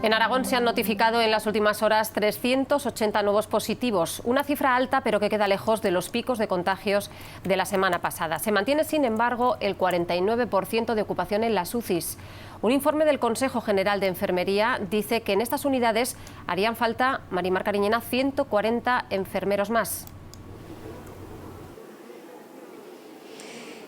En Aragón se han notificado en las últimas horas 380 nuevos positivos, una cifra alta pero que queda lejos de los picos de contagios de la semana pasada. Se mantiene, sin embargo, el 49% de ocupación en las UCIs. Un informe del Consejo General de Enfermería dice que en estas unidades harían falta, Marimar Cariñena, 140 enfermeros más.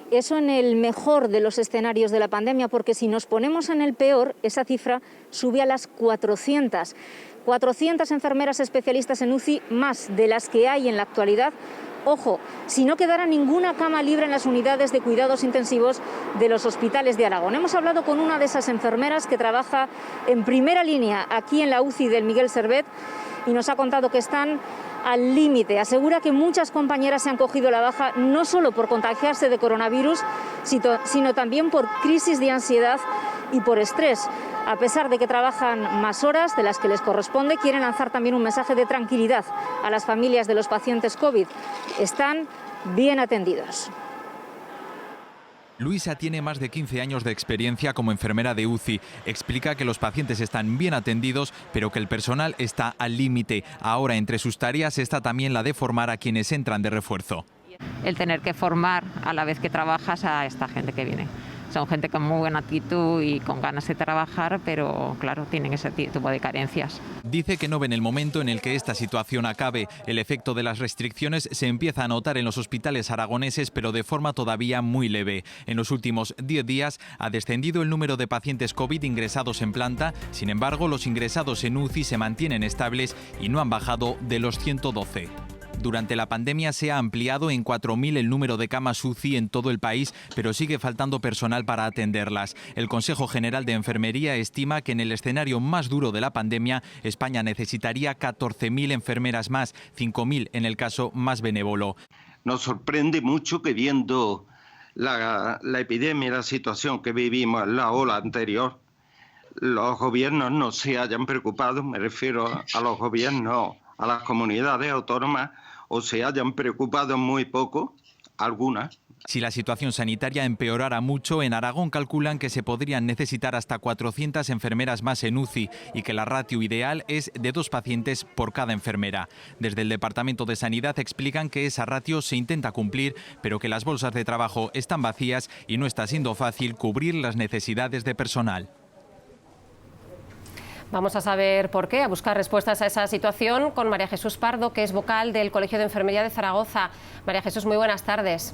Eso en el mejor de los escenarios de la pandemia, porque si nos ponemos en el peor, esa cifra sube a las 400. 400 enfermeras especialistas en UCI, más de las que hay en la actualidad. Ojo, si no quedara ninguna cama libre en las unidades de cuidados intensivos de los hospitales de Aragón. Hemos hablado con una de esas enfermeras que trabaja en primera línea aquí en la UCI del Miguel Servet y nos ha contado que están al límite. Asegura que muchas compañeras se han cogido la baja no solo por contagiarse de coronavirus, sino también por crisis de ansiedad y por estrés. A pesar de que trabajan más horas de las que les corresponde, quieren lanzar también un mensaje de tranquilidad a las familias de los pacientes COVID. Están bien atendidos. Luisa tiene más de 15 años de experiencia como enfermera de UCI. Explica que los pacientes están bien atendidos, pero que el personal está al límite. Ahora, entre sus tareas está también la de formar a quienes entran de refuerzo. El tener que formar a la vez que trabajas a esta gente que viene. Son gente con muy buena actitud y con ganas de trabajar, pero claro, tienen ese tipo de carencias. Dice que no ven el momento en el que esta situación acabe. El efecto de las restricciones se empieza a notar en los hospitales aragoneses, pero de forma todavía muy leve. En los últimos 10 días ha descendido el número de pacientes COVID ingresados en planta. Sin embargo, los ingresados en UCI se mantienen estables y no han bajado de los 112. Durante la pandemia se ha ampliado en 4.000 el número de camas UCI en todo el país, pero sigue faltando personal para atenderlas. El Consejo General de Enfermería estima que en el escenario más duro de la pandemia, España necesitaría 14.000 enfermeras más, 5.000 en el caso más benévolo. Nos sorprende mucho que viendo la epidemia y la situación que vivimos en la ola anterior, los gobiernos no se hayan preocupado, me refiero a los gobiernos, a las comunidades autónomas, o se hayan preocupado muy poco, algunas. Si la situación sanitaria empeorara mucho, en Aragón calculan que se podrían necesitar hasta 400 enfermeras más en UCI y que la ratio ideal es de 2 pacientes por cada enfermera. Desde el Departamento de Sanidad explican que esa ratio se intenta cumplir, pero que las bolsas de trabajo están vacías y no está siendo fácil cubrir las necesidades de personal. Vamos a saber por qué, a buscar respuestas a esa situación con María Jesús Pardo, que es vocal del Colegio de Enfermería de Zaragoza. María Jesús, muy buenas tardes.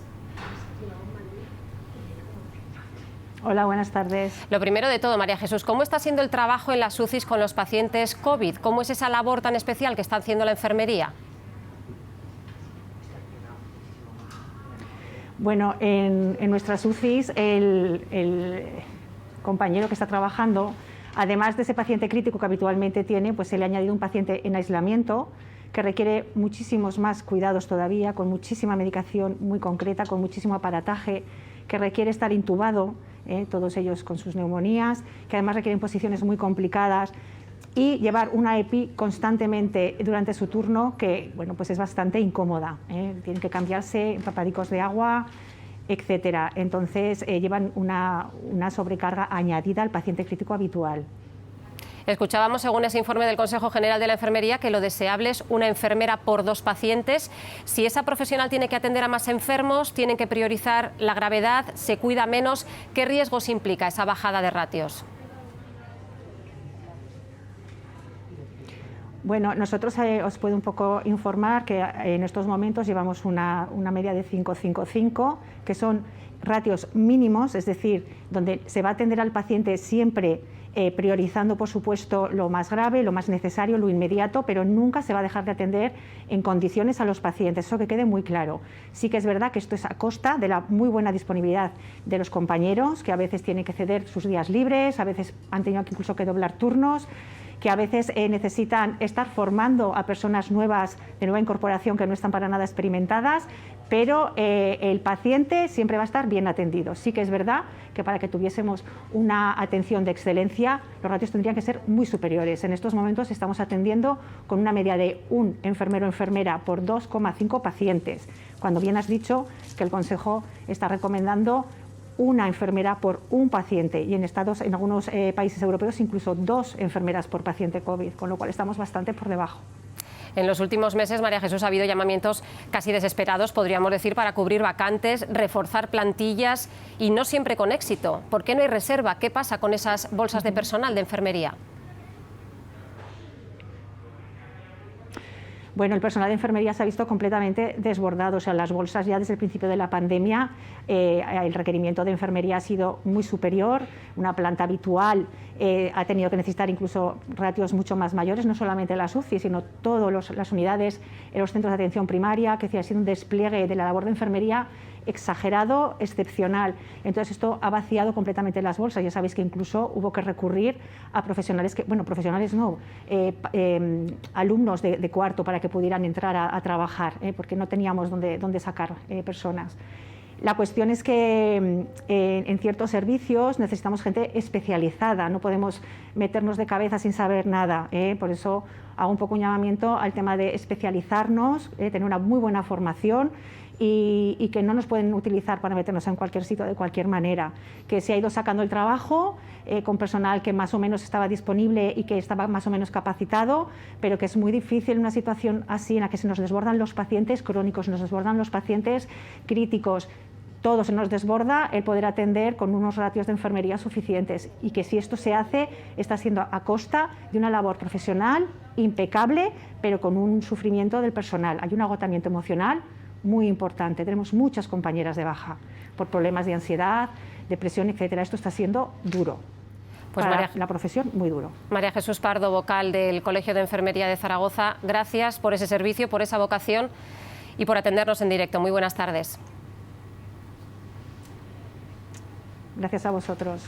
Hola, buenas tardes. Lo primero de todo, María Jesús, ¿cómo está siendo el trabajo en las UCIs con los pacientes COVID? ¿Cómo es esa labor tan especial que está haciendo la enfermería? Bueno, en nuestras UCIs el compañero que está trabajando, además de ese paciente crítico que habitualmente tiene, pues se le ha añadido un paciente en aislamiento que requiere muchísimos más cuidados todavía, con muchísima medicación muy concreta, con muchísimo aparataje, que requiere estar intubado, todos ellos con sus neumonías, que además requieren posiciones muy complicadas y llevar una EPI constantemente durante su turno, que bueno, pues es bastante incómoda. Tienen que cambiarse empapadicos de agua, etcétera. Entonces llevan una sobrecarga añadida al paciente crítico habitual. Escuchábamos, según ese informe del Consejo General de la Enfermería, que lo deseable es una enfermera por 2 pacientes. Si esa profesional tiene que atender a más enfermos, tienen que priorizar la gravedad, se cuida menos. ¿Qué riesgos implica esa bajada de ratios? Bueno, nosotros os puedo un poco informar que en estos momentos llevamos una media de 5-5-5, que son ratios mínimos, es decir, donde se va a atender al paciente siempre priorizando, por supuesto, lo más grave, lo más necesario, lo inmediato, pero nunca se va a dejar de atender en condiciones a los pacientes, eso que quede muy claro. Sí que es verdad que esto es a costa de la muy buena disponibilidad de los compañeros, que a veces tienen que ceder sus días libres, a veces han tenido incluso que doblar turnos, que a veces necesitan estar formando a personas nuevas, de nueva incorporación, que no están para nada experimentadas, pero el paciente siempre va a estar bien atendido. Sí que es verdad que para que tuviésemos una atención de excelencia, los ratios tendrían que ser muy superiores. En estos momentos estamos atendiendo con una media de un enfermero o enfermera por 2,5 pacientes, cuando bien has dicho que el Consejo está recomendando una enfermera por un paciente y en algunos países europeos incluso 2 enfermeras por paciente COVID, con lo cual estamos bastante por debajo. En los últimos meses, María Jesús, ha habido llamamientos casi desesperados, podríamos decir, para cubrir vacantes, reforzar plantillas y no siempre con éxito. ¿Por qué no hay reserva? ¿Qué pasa con esas bolsas de personal de enfermería? Bueno, el personal de enfermería se ha visto completamente desbordado. O sea, las bolsas ya desde el principio de la pandemia, el requerimiento de enfermería ha sido muy superior. Una planta habitual ha tenido que necesitar incluso ratios mucho más mayores, no solamente las UCI, sino todas las unidades en los centros de atención primaria, que ha sido un despliegue de la labor de enfermería exagerado, excepcional. Entonces esto ha vaciado completamente las bolsas. Ya sabéis que incluso hubo que recurrir a profesionales, alumnos de cuarto para que pudieran entrar a trabajar, porque no teníamos dónde sacar personas. La cuestión es que en ciertos servicios necesitamos gente especializada, no podemos meternos de cabeza sin saber nada, por eso hago un poco un llamamiento al tema de especializarnos, tener una muy buena formación y que no nos pueden utilizar para meternos en cualquier sitio de cualquier manera, que se ha ido sacando el trabajo con personal que más o menos estaba disponible y que estaba más o menos capacitado, pero que es muy difícil una situación así en la que se nos desbordan los pacientes crónicos, se nos desbordan los pacientes críticos. Todo se nos desborda el poder atender con unos ratios de enfermería suficientes y que si esto se hace está siendo a costa de una labor profesional impecable, pero con un sufrimiento del personal. Hay un agotamiento emocional muy importante. Tenemos muchas compañeras de baja por problemas de ansiedad, depresión, etcétera. Esto está siendo duro. Pues para la profesión, muy duro. María Jesús Pardo, vocal del Colegio de Enfermería de Zaragoza, gracias por ese servicio, por esa vocación y por atendernos en directo. Muy buenas tardes. Gracias a vosotros.